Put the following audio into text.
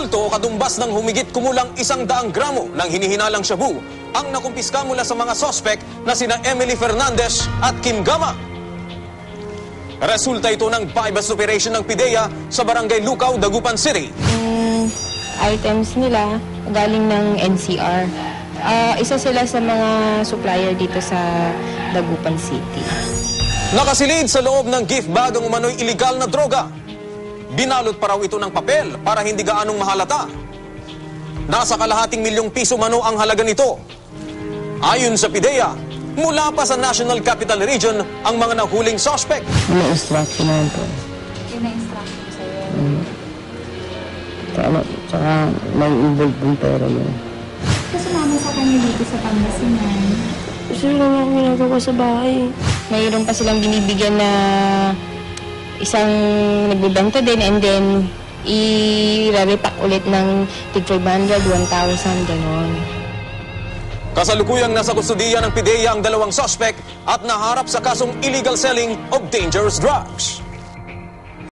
Bulto o kadumbas ng humigit kumulang 100 gramo ng hinihinalang shabu ang nakumpiska mula sa mga sospek na sina Emily Fernandez at Kim Gama. Resulta ito ng bypass operation ng PIDEA sa Barangay Lucao, Dagupan City. Items nila galing ng NCR. Isa sila sa mga supplier dito sa Dagupan City. Nakasilid sa loob ng gift bag ang umano'y iligal na droga. Binalot pa raw ito ng papel para hindi gaanong mahalata. Nasa kalahating milyong piso mano ang halaga nito. Ayon sa PIDEA, mula pa sa National Capital Region ang mga nahuling suspect. May instruction na ito. Yung na-instruction sa'yo. Tsaka may involved yung pera mo. Kasi sumama sa kanya dito sa Pangasinan. Kasi wala na akong ginagawa sa bahay. Mayroon pa silang binibigyan na isang nagbibenta din and then i-repack ulit ng tig 500, 1,000, gano'n. Kasalukuyang nasa kustudiya ng PIDEA ang dalawang suspect at naharap sa kasong illegal selling of dangerous drugs.